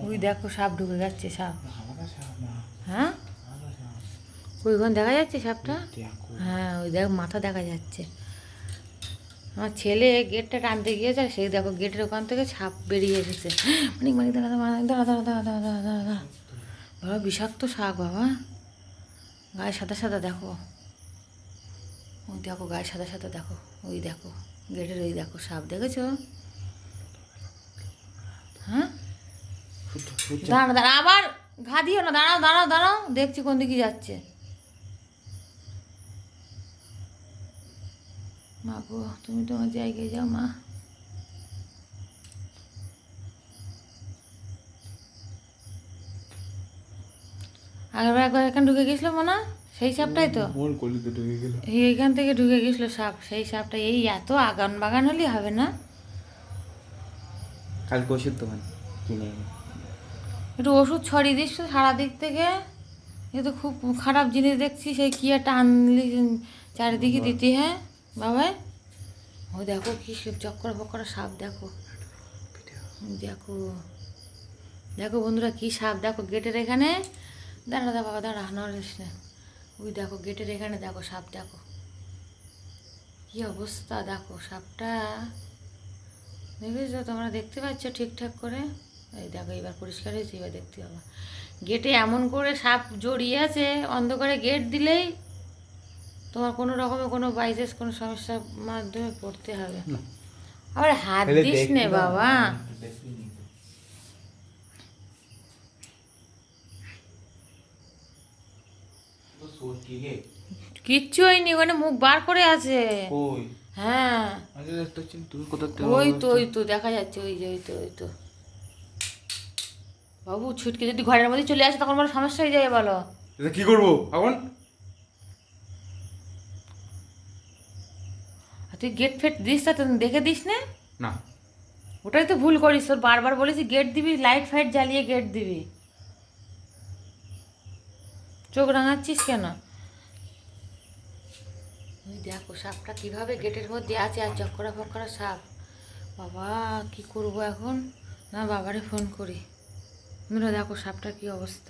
ওই দেখো সাপ ঢুকে যাচ্ছে, সাপ। হ্যাঁ, ওইখানে দেখা যাচ্ছে সাপটা। হ্যাঁ, ওই দেখো মাথা দেখা যাচ্ছে। আমার ছেলে গেটটা টানতে গিয়েছে, আর সেই দেখো গেটের ওখান থেকে সাপ বেরিয়ে এসেছে। মানিক মানিক দাঁড়া দাঁড়া দাঁড়া দাঁড়া দাঁড়া দাঁড়া দাঁড়া দাঁড়া দাঁড়া। বাবা বিষাক্ত সাপ বাবা, গায়ে সাদা সাদা দেখো। ওই দেখো গায়ে সাদা সাদা দেখো, ওই দেখো গেটের ওই দেখো সাপ, দেখেছো? হ্যাঁ, দাঁড়া দাঁড়া, আবার ঘা দিও না, দাঁড়াও দাঁড়াও দাঁড়াও, দেখছি কোন দিকে যাচ্ছে। মা গো, তুমি তোমার জায়গায় যাও মা। আগেরবার একবার এখানে ঢুকে গেছিলো মনে, সেই সাপটাই তো এইখান থেকে ঢুকে গেছিলো সাপ, সেই সাপটা। এই এত আগান বাগান হলেই হবে না? কালকে ওষুধ দোকান কিনে একটু ওষুধ ছড়িয়ে দিস তো সারা দিক থেকে। এ তো খুব খারাপ জিনিস দেখছি, সেই কি একটা আনলি চারিদিকে দিতে। হ্যাঁ বাবা, ও দেখো কি চক্কর ফক্কর সাপ, দেখো দেখো দেখো বন্ধুরা কি সাপ, দেখো গেটের এখানে। দাঁড়া দাঁড়া বাবা, দাঁড়া নড়িস না। ওই দেখো গেটের এখানে দেখো সাপ, দেখো কি অবস্থা, দেখো সাপটা। দেখেছো তোমরা, দেখতে পাচ্ছ ঠিকঠাক করে? এই দেখো এবার পরিষ্কার হয়েছে, এবার দেখতে পাবা। গেটে এমন করে সাপ জড়িয়ে আছে, অন্ধকারে গেট দিলেই তোমার কোনো রকমের কোনো বাইচান্স কোনো সমস্যার মাধ্যমে পড়তে হবে। আবার হাত দিস নে বাবা। কিচ্ছু হয়নি, ওখানে মুখ বার করে আছে। হ্যাঁ, ওই তো ওই তো দেখা যাচ্ছে, ওই যে ওই তো ওই তো। বাবু ছুটকে যদি ঘরের মধ্যে চলে আসে তখন বড় সমস্যা হয়ে যায়, বলো। কি করবো এখন? তুই গেট ফেট দিস তা দেখে দিস না? না, ওটাই তো ভুল করিস, তোর বারবার বলেছি গেট দিবি, লাইট ফাইট জ্বালিয়ে গেট দিবি। চোখ রাঙাচ্ছিস কেন? ওই দেখো সাপটা কিভাবে গেটের মধ্যে আছে, আর চক্করা ফক্করা সাপ। বাবা কি করবো এখন? না বাবারে ফোন করি। তোমরা দেখো সাপটার কি অবস্থা।